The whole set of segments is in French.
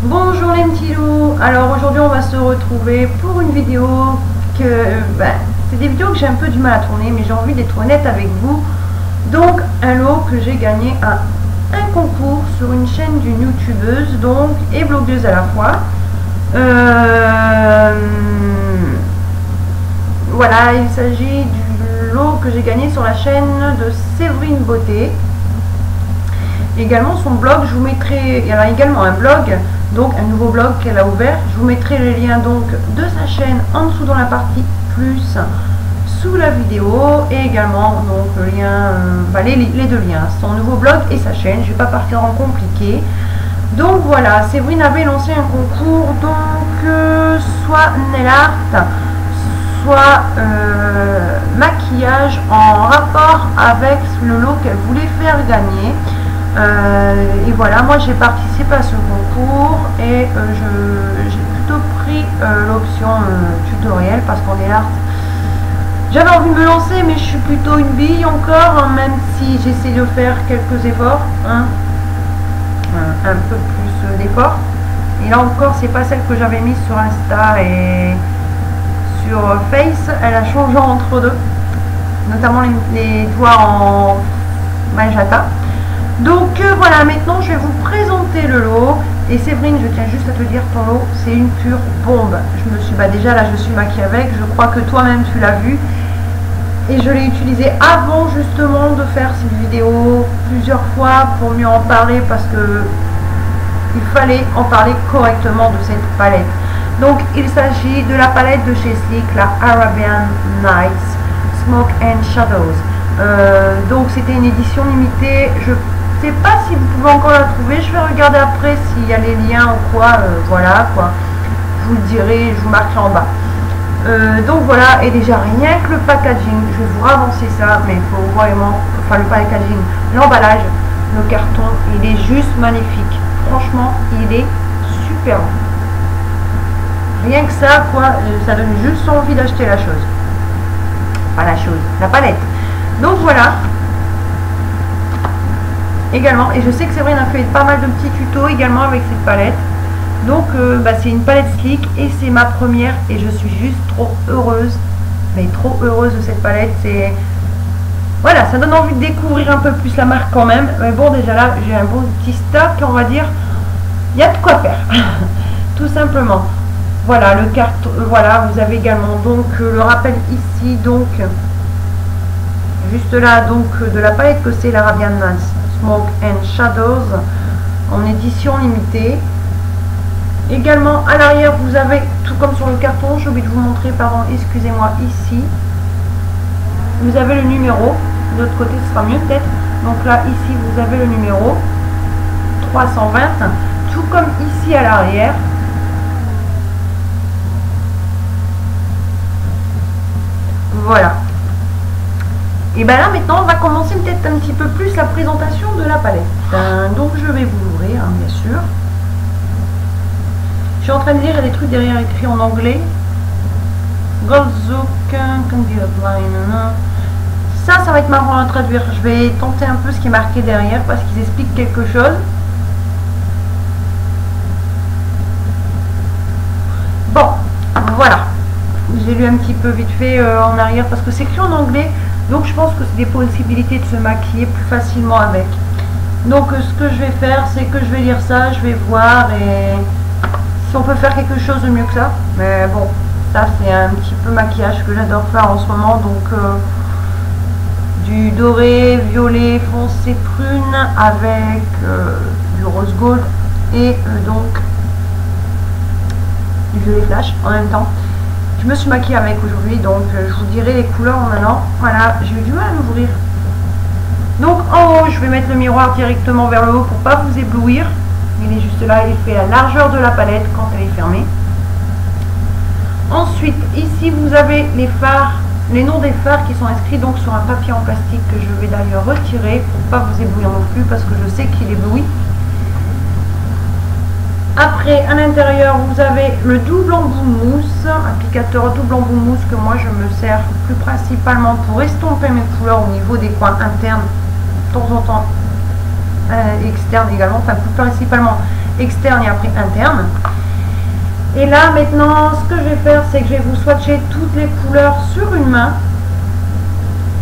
Bonjour les petits loups. Alors aujourd'hui on va se retrouver pour une vidéo que c'est des vidéos que j'ai un peu du mal à tourner, mais j'ai envie d'être honnête avec vous. Donc un lot que j'ai gagné à un concours sur une chaîne d'une youtubeuse donc et blogueuse à la fois. Voilà, il s'agit du lot que j'ai gagné sur la chaîne de Séverine Beauté. Également son blog, je vous mettrai, elle a également un blog, donc un nouveau blog qu'elle a ouvert. Je vous mettrai le lien donc de sa chaîne en dessous dans la partie plus sous la vidéo, et également donc le lien, les deux liens, son nouveau blog et sa chaîne. Je ne vais pas partir en compliqué. Donc voilà, Séverine avait lancé un concours, donc soit nail art, soit maquillage en rapport avec le lot qu'elle voulait faire gagner. Et voilà, moi j'ai participé à ce concours et j'ai plutôt pris l'option tutoriel parce qu'on est art. J'avais envie de me lancer, mais je suis plutôt une bille encore, hein, même si j'essaie de faire quelques efforts, hein, un peu plus d'efforts. Et là encore, c'est pas celle que j'avais mise sur Insta et sur Face, elle a changé entre deux, notamment les doigts en magenta. Donc voilà, maintenant je vais vous présenter le lot. Et Séverine, je tiens juste à te dire, ton lot c'est une pure bombe. Je me suis, déjà là je suis maquillée avec, je crois que toi-même tu l'as vu. Et je l'ai utilisé avant justement de faire cette vidéo plusieurs fois pour mieux en parler, parce que il fallait en parler correctement de cette palette. Donc il s'agit de la palette de chez Sleek, la Arabian Nights Smoke and Shadows. Donc c'était une édition limitée. Je sais pas si vous pouvez encore la trouver, je vais regarder après s'il y a les liens ou quoi, voilà quoi, je vous le dirai, je vous marquerai en bas. Donc voilà, et déjà rien que le packaging, je vais vous ravancer ça, mais il faut vraiment, enfin le packaging, l'emballage, le carton, il est juste magnifique, franchement il est super. Rien que ça quoi, ça donne juste envie d'acheter la chose, pas la chose, la palette. Donc voilà. Également, et je sais que Séverine a fait pas mal de petits tutos également avec cette palette. Donc c'est une palette Sleek et c'est ma première et je suis juste trop heureuse, mais trop heureuse de cette palette. C'est voilà, ça donne envie de découvrir un peu plus la marque quand même. Mais bon, déjà là j'ai un bon petit stock, on va dire, il y a de quoi faire tout simplement. Voilà le carton, voilà, vous avez également donc le rappel ici, donc juste là donc de la palette que c'est l'Arabian Nights Smoke and Shadows en édition limitée. Également à l'arrière vous avez, tout comme sur le carton, j'ai oublié de vous montrer, pardon, excusez-moi, ici vous avez le numéro, de l'autre côté ce sera mieux peut-être. Donc là ici vous avez le numéro 320, tout comme ici à l'arrière. Voilà. Et bien là maintenant on va commencer peut-être un petit peu plus la présentation de la palette. Donc je vais vous l'ouvrir, hein, bien sûr. Je suis en train de lire, il y a des trucs derrière écrits en anglais. Ça va être marrant à traduire. Je vais tenter un peu ce qui est marqué derrière parce qu'ils expliquent quelque chose. Bon, voilà. J'ai lu un petit peu vite fait en arrière parce que c'est écrit en anglais. Donc je pense que c'est des possibilités de se maquiller plus facilement avec. Donc ce que je vais faire, c'est que je vais lire ça, je vais voir et si on peut faire quelque chose de mieux que ça. Mais bon, ça c'est un petit peu maquillage que j'adore faire en ce moment. Donc du doré, violet, foncé, prune avec du rose gold et donc du violet flash en même temps. Je me suis maquillée avec aujourd'hui, donc je vous dirai les couleurs en allant. Voilà, j'ai eu du mal à l'ouvrir. Donc en haut, je vais mettre le miroir directement vers le haut pour pas vous éblouir. Il est juste là, il fait la largeur de la palette quand elle est fermée. Ensuite, ici vous avez les phares, les noms des phares qui sont inscrits donc sur un papier en plastique que je vais d'ailleurs retirer pour pas vous éblouir non plus parce que je sais qu'il éblouit. Après, à l'intérieur, vous avez le double embout mousse, applicateur double embout mousse que moi je me sers plus principalement pour estomper mes couleurs au niveau des coins internes, de temps en temps externes également, enfin plus principalement externe et après interne. Et là maintenant ce que je vais faire, c'est que je vais vous swatcher toutes les couleurs sur une main,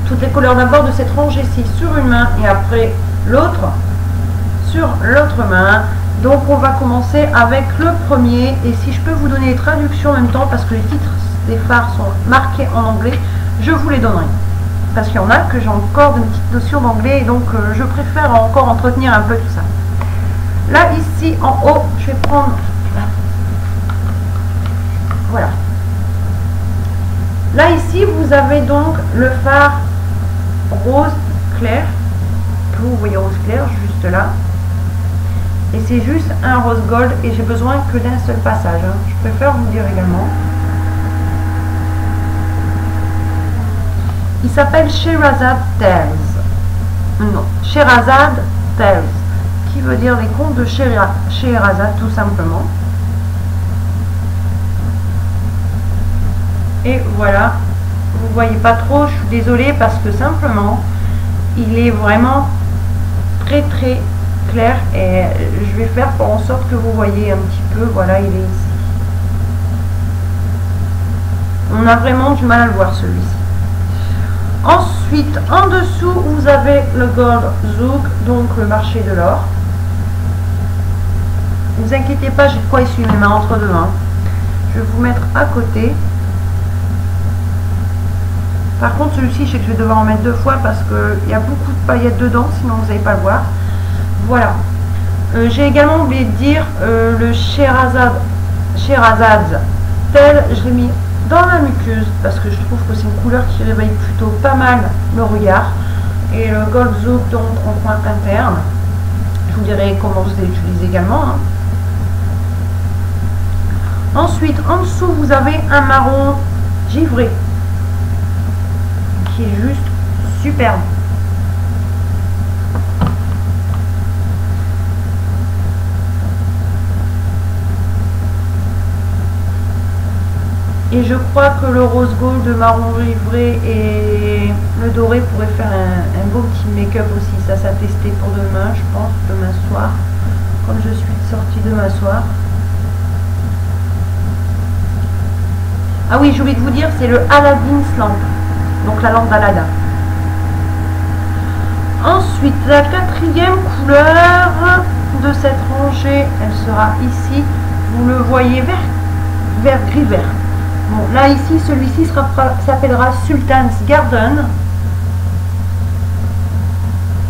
toutes les couleurs d'abord de cette rangée-ci sur une main et après l'autre sur l'autre main. Donc on va commencer avec le premier, et si je peux vous donner les traductions en même temps parce que les titres des fards sont marqués en anglais, je vous les donnerai parce qu'il y en a que j'ai encore de petites notions d'anglais, et donc je préfère encore entretenir un peu tout ça. Là ici en haut, je vais prendre, voilà, là ici vous avez donc le fard rose clair, que vous voyez rose clair juste là, et c'est juste un rose gold et j'ai besoin que d'un seul passage, hein. Je préfère vous dire également. Il s'appelle Scheherazade Tales, non, Scheherazade Tales, qui veut dire les contes de Scheherazade tout simplement. Et voilà, vous voyez pas trop, je suis désolée parce que simplement il est vraiment très très clair, et je vais faire en sorte que vous voyez un petit peu. Voilà, il est ici. On a vraiment du mal à le voir celui-ci. Ensuite, en dessous, vous avez le Gold Zouk, donc le marché de l'or. Ne vous inquiétez pas, j'ai de quoi essuyer mes mains entre deux mains. Je vais vous mettre à côté. Par contre, celui-ci, je sais que je vais devoir en mettre deux fois parce qu'il y a beaucoup de paillettes dedans, sinon vous n'allez pas le voir. Voilà. J'ai également oublié de dire le Scheherazade tel, je l'ai mis dans la muqueuse parce que je trouve que c'est une couleur qui réveille plutôt pas mal le regard. Et le Gold Zouk donc en coin interne. Je vous dirai comment vous l'utilisez également, hein. Ensuite, en dessous, vous avez un marron givré qui est juste superbe. Et je crois que le rose gold, de marron givré et le doré pourrait faire un beau petit make-up aussi. Ça tester pour demain, je pense, demain soir, comme je suis sortie demain soir. Ah oui, j'ai oublié de vous dire, c'est le Aladdin's Lamp, donc la lampe d'Aladin. Ensuite, la quatrième couleur de cette rangée, elle sera ici. Vous le voyez vert gris vert. Bon, là ici, celui-ci s'appellera Sultan's Garden.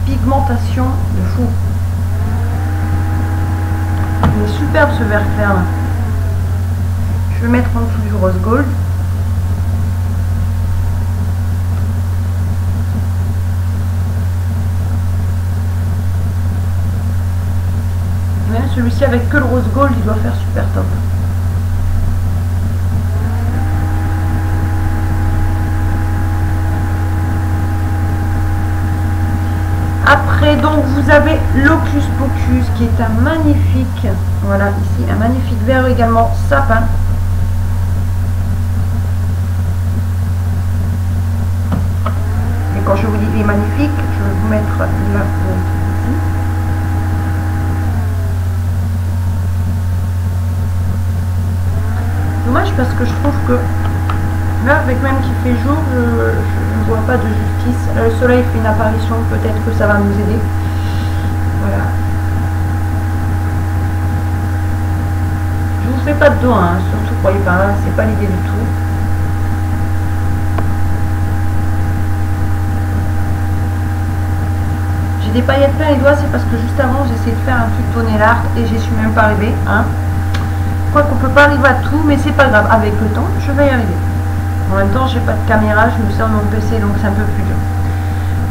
Pigmentation de fou. Il est superbe ce vert clair là. Je vais mettre en dessous du rose gold. Celui-ci avec que le rose gold, il doit faire super top. Après donc vous avez l'Hocus Pocus qui est un magnifique, voilà ici, un magnifique vert également sapin. Et quand je vous dis il est magnifique, je vais vous mettre là ici. Dommage parce que je trouve que là, avec même qu'il fait jour, je ne vois pas de justice. Le soleil fait une apparition, peut-être que ça va nous aider. Voilà. Je vous fais pas de dos, hein, surtout croyez pas, c'est pas l'idée du tout. J'ai des paillettes plein les doigts, c'est parce que juste avant j'ai essayé de faire un truc tonner l'art et j'y suis même pas arrivée. Hein. Je crois qu'on peut pas arriver à tout, mais c'est pas grave, avec le temps, je vais y arriver. En même temps, j'ai pas de caméra, je me sers de mon PC, donc c'est un peu plus dur.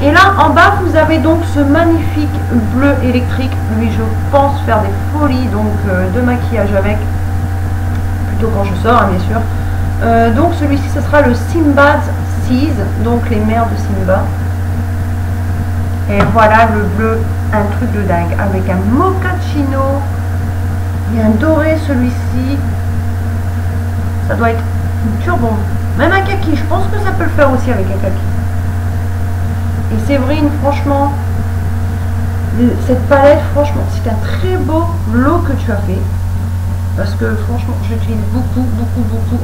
Et là, en bas, vous avez donc ce magnifique bleu électrique. Lui, je pense faire des folies donc de maquillage avec, plutôt quand je sors, hein, bien sûr. Donc celui-ci, ce sera le Simbad's Seas, donc les mers de Simba. Et voilà le bleu, un truc de dingue, avec un mochaccino et un doré, celui-ci. Ça doit être une turbo. Même un kaki, je pense que ça peut le faire aussi avec un kaki. Et Séverine, franchement, Cette palette, franchement, c'est un très beau lot que tu as fait. Parce que franchement, j'utilise beaucoup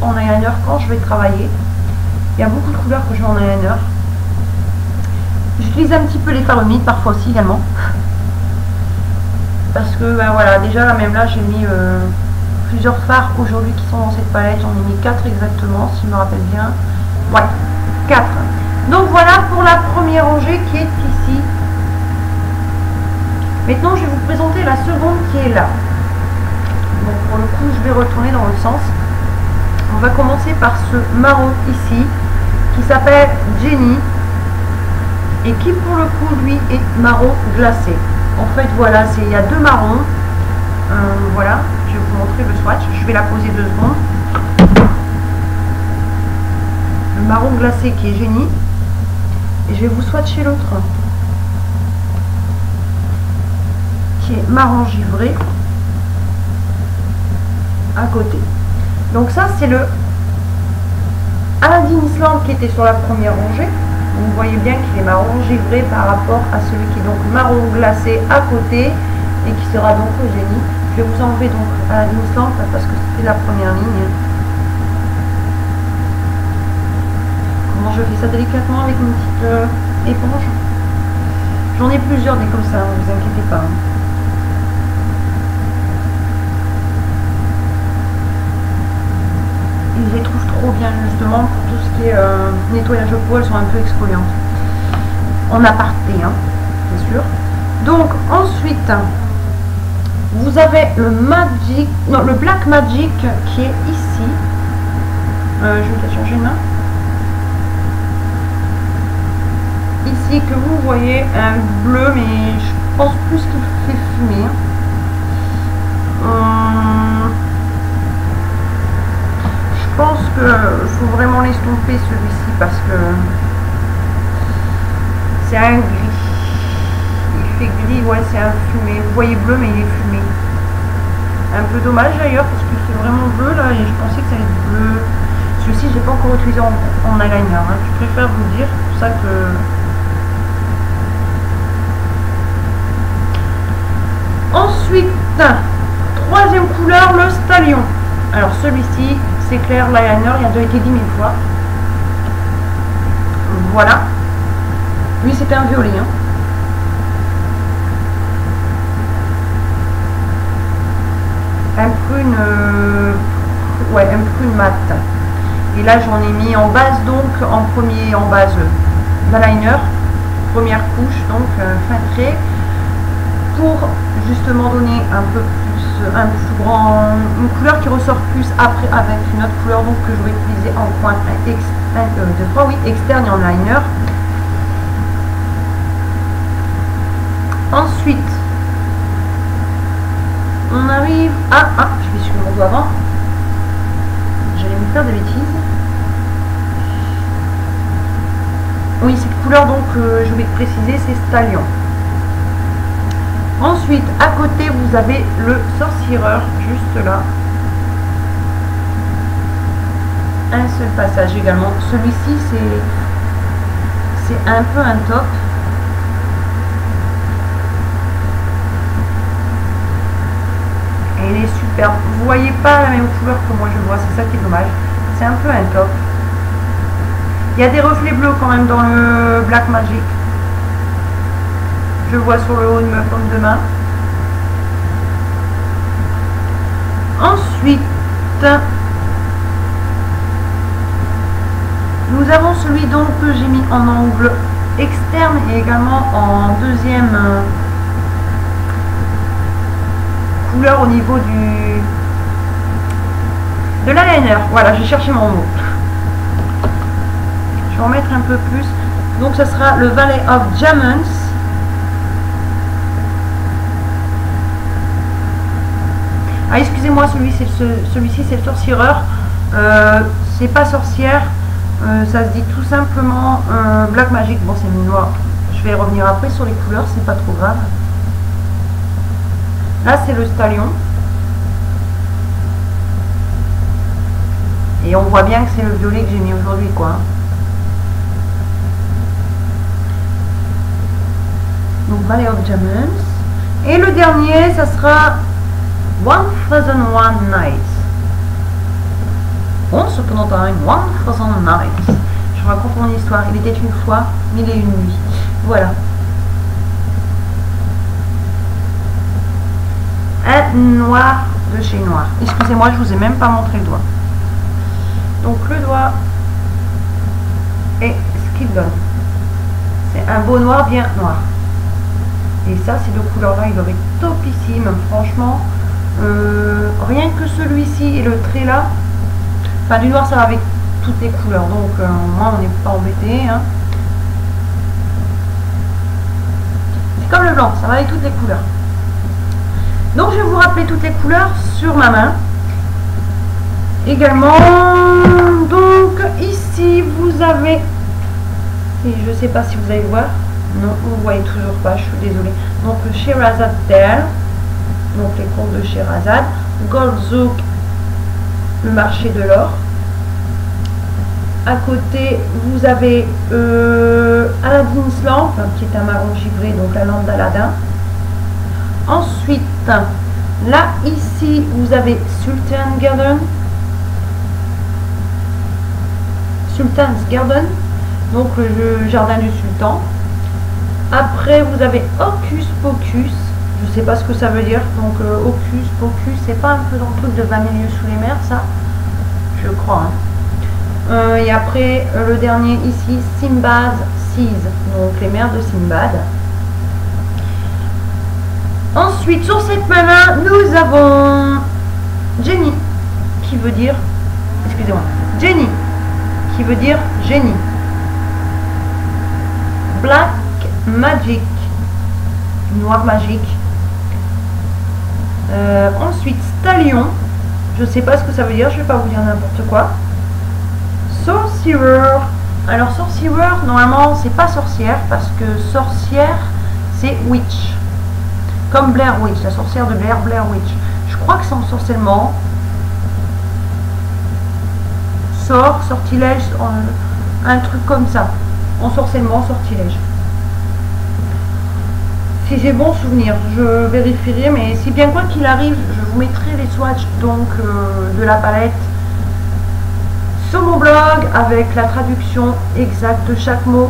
en eyeliner quand je vais travailler. Il y a beaucoup de couleurs que je mets en eyeliner. J'utilise un petit peu les fards humides parfois aussi également. Parce que ben voilà, déjà là même là j'ai mis plusieurs fards aujourd'hui qui sont dans cette palette. J'en ai mis 4 exactement, si je me rappelle bien. Ouais, 4. Donc voilà pour la première rangée qui est ici. Maintenant je vais vous présenter la seconde qui est là. Donc pour le coup je vais retourner dans le sens. On va commencer par ce marron ici qui s'appelle Jenny et qui pour le coup lui est marron glacé. En fait voilà, il y a deux marrons. Voilà, je vais vous montrer le swatch. Je vais la poser 2 secondes. Le marron glacé qui est Jenny. Et je vais vous swatcher l'autre qui est marron givré à côté. Donc ça c'est le Aladdin Island qui était sur la première rangée. Vous voyez bien qu'il est marron givré par rapport à celui qui est donc marron glacé à côté et qui sera donc au Génie. Je vais vous enlever donc Aladdin Island parce que c'était la première ligne. Comment je fais ça délicatement avec une petite éponge. J'en ai plusieurs des comme ça, ne vous inquiétez pas. Je les trouve trop bien justement pour tout ce qui est nettoyage de peau, elles sont un peu exfoliantes. En aparté, hein, bien sûr. Donc ensuite, vous avez le Magic, non, le Black Magic qui est ici. Je vais peut-être changer de main. Ici que vous voyez un bleu, mais je pense plus qu'il fait fumer. Je pense qu'il faut vraiment l'estomper celui-ci parce que c'est un gris. Il fait gris, ouais, c'est un fumé. Vous voyez bleu, mais il est fumé. Un peu dommage d'ailleurs parce que c'est vraiment bleu là et je pensais que ça allait être bleu. Celui-ci, je l'ai pas encore utilisé en eyeliner. Hein. Je préfère vous dire, c'est pour ça que. Ensuite, troisième couleur, le Stallion. Alors celui-ci, c'est clair, l'eyeliner, il a déjà été dit 1000 fois. Voilà. Lui, c'était un violet. Hein. Un prune, ouais, un prune mat. Et là, j'en ai mis en base, donc en premier, en base l'eyeliner, première couche, donc fin trait, pour justement donner un peu plus, un plus grand, une couleur qui ressort plus après avec une autre couleur, donc que je vais utiliser en coin externe et en liner. Ensuite, on arrive à, je vais suivre mon doigt avant, j'allais me faire des bêtises. Oui, cette couleur, donc je vais te préciser, c'est Stallion. Ensuite, à côté, vous avez le Sorcereur, juste là. Un seul passage également. Celui-ci, c'est un peu un top. Et il est superbe. Vous voyez pas la même couleur que moi je vois, c'est ça qui est dommage. C'est un peu un top. Il y a des reflets bleus quand même dans le Black Magic. Je vois sur le haut de ma paume de main. Ensuite, nous avons celui donc que j'ai mis en angle externe et également en deuxième couleur au niveau de l'eyeliner. Voilà, j'ai cherché mon mot. Je vais en mettre un peu plus. Donc ce sera le Valley of Diamonds. Ah, excusez-moi, celui-ci c'est le Sorcereur. C'est pas sorcière. Ça se dit tout simplement Black Magic. Bon, c'est noir. Je vais revenir après sur les couleurs, c'est pas trop grave. Là, c'est le Stallion. Et on voit bien que c'est le violet que j'ai mis aujourd'hui, quoi. Donc Valley of Diamonds. Et le dernier, ça sera 1001 Nights. Once upon a time, 1000 nights. Je raconte mon histoire. Il était une fois, 1001 nuits. Voilà. Un noir de chez Noir. Excusez-moi, je vous ai même pas montré le doigt. Donc le doigt et ce qu'il donne. C'est un beau noir bien noir. Et ça, ces deux couleurs-là, il aurait topissime, franchement. Rien que celui-ci et le trait là. Enfin, du noir, ça va avec toutes les couleurs. Donc, moi, on n'est pas embêté. Hein. C'est comme le blanc, ça va avec toutes les couleurs. Donc, je vais vous rappeler toutes les couleurs sur ma main. Également, donc, ici, vous avez... Et je ne sais pas si vous allez voir. Non, vous ne voyez toujours pas, je suis désolée. Donc, le Sherazade Pearl. Donc, les cours de Sherazade. Gold Zouk, le marché de l'or. À côté, vous avez Aladdin's Lamp, qui est un marron givré, donc la lampe d'Aladin. Ensuite, là, ici, vous avez Sultan's Garden, donc le jardin du sultan. Après, vous avez Hocus Pocus, je ne sais pas ce que ça veut dire, donc Hocus Pocus, c'est pas un peu dans le truc de 20 milieux sous les mers, ça? Je crois, hein. Et après, le dernier ici, Simbad's Seas, donc les mers de Simbad. Ensuite, sur cette main-là, nous avons Jenny, qui veut dire, excusez-moi, Jenny, qui veut dire génie. Black Magic, noir magique. Ensuite, Stallion, je ne sais pas ce que ça veut dire, je ne vais pas vous dire n'importe quoi. Sorcerer, alors sorcerer, normalement, c'est pas sorcière, parce que sorcière, c'est witch. Comme Blair Witch, la sorcière de Blair Witch. Je crois que c'est en sorcellement. Sort, sortilège, un truc comme ça. En sorcellement, sortilège. Si j'ai bon souvenir, je vérifierai, mais si bien quoi qu'il arrive, je vous mettrai les swatchs donc de la palette sur mon blog avec la traduction exacte de chaque mot.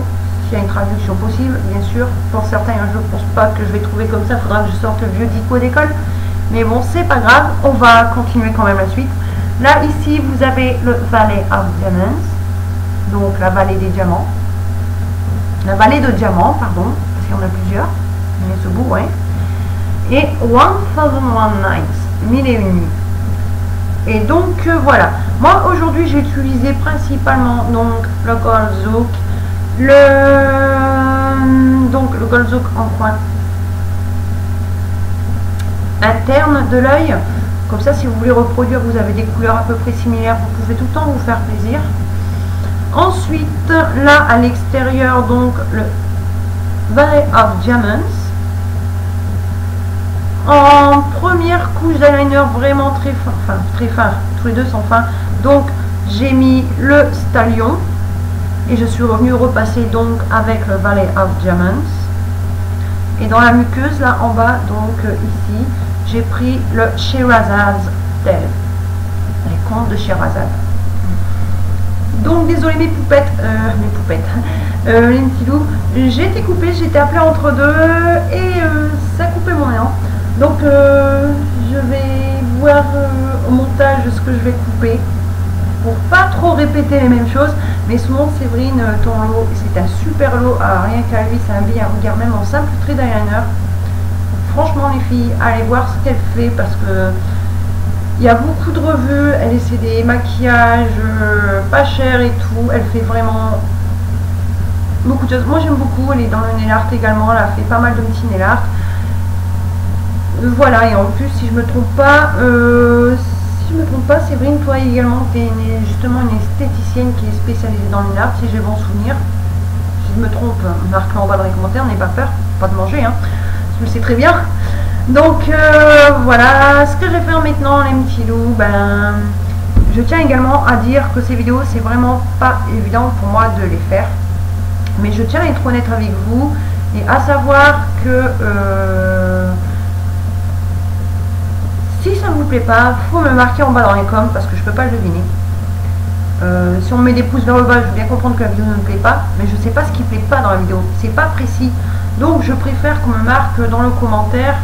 Il y a une traduction possible, bien sûr. Pour certains, je ne pense pas que je vais trouver comme ça. Il faudra que je sorte le vieux dico d'école. Mais bon, c'est pas grave. On va continuer quand même la suite. Là, ici, vous avez le Valley of Diamonds. Donc, la vallée des diamants. La vallée de diamants, pardon. Parce qu'il y en a plusieurs. Mais ce bout, ouais. Et 1001 Nights. 1001 nuits. Et donc, voilà. Moi, aujourd'hui, j'ai utilisé principalement donc, le Gold Zouk. Donc le Gold Zouk en coin interne de l'œil, comme ça si vous voulez reproduire, vous avez des couleurs à peu près similaires, vous pouvez tout le temps vous faire plaisir. Ensuite là à l'extérieur, donc le Valley of Diamonds en première couche d'eyeliner vraiment très fin, tous les deux sont fins. Donc j'ai mis le Stallion. Et je suis revenue repasser donc avec le Valley of Diamonds. Et dans la muqueuse, là en bas, donc ici, j'ai pris le Shehrazade's Tale. Les contes de Sherazade. Donc, désolé mes poupettes, les petits loups. J'ai été coupée, j'ai été appelée entre deux et ça coupait mon élan. Donc, je vais voir au montage ce que je vais couper. Pour pas trop répéter les mêmes choses, mais sinon Séverine, ton lot, c'est un super lot, rien qu'à lui, c'est un billet à regard, même en simple trait d'eyeliner. Franchement les filles, allez voir ce qu'elle fait, parce que il y a beaucoup de revues, elle essaie des maquillages pas chers et tout, elle fait vraiment beaucoup de choses. Moi j'aime beaucoup, elle est dans le nail art également, elle a fait pas mal de petits nail art. Voilà, et en plus, si je me trompe pas, Séverine, toi également, tu es justement une esthéticienne qui est spécialisée dans le art, si j'ai bon souvenir. Si je me trompe, marque-le en bas dans les commentaires, n'aie pas peur, pas de manger, hein, je le sais très bien. Donc voilà, ce que je vais faire maintenant, les petits loups, ben, je tiens également à dire que ces vidéos, c'est vraiment pas évident pour moi de les faire. Mais je tiens à être honnête avec vous, Et à savoir que si ça ne vous plaît pas, il faut me marquer en bas dans les coms parce que je ne peux pas le deviner. Si on met des pouces vers le bas, je veux bien comprendre que la vidéo ne me plaît pas, mais je ne sais pas ce qui ne plaît pas dans la vidéo, c'est pas précis. Donc je préfère qu'on me marque dans le commentaire,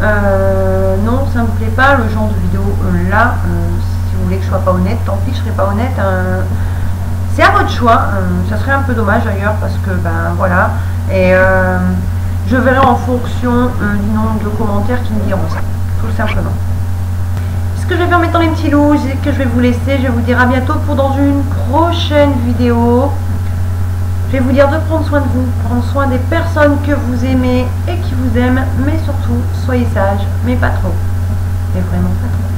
non ça ne me plaît pas, le genre de vidéo là, si vous voulez que je sois pas honnête, tant pis je serai pas honnête, c'est à votre choix, ça serait un peu dommage d'ailleurs parce que ben voilà, et je verrai en fonction du nombre de commentaires qui me diront ça, tout simplement. Ce que je vais faire maintenant les petits loups, c'est que je vais vous laisser, je vais vous dire à bientôt pour dans une prochaine vidéo. Je vais vous dire de prendre soin de vous, prendre soin des personnes que vous aimez et qui vous aiment, mais surtout soyez sages, mais pas trop, mais vraiment pas trop.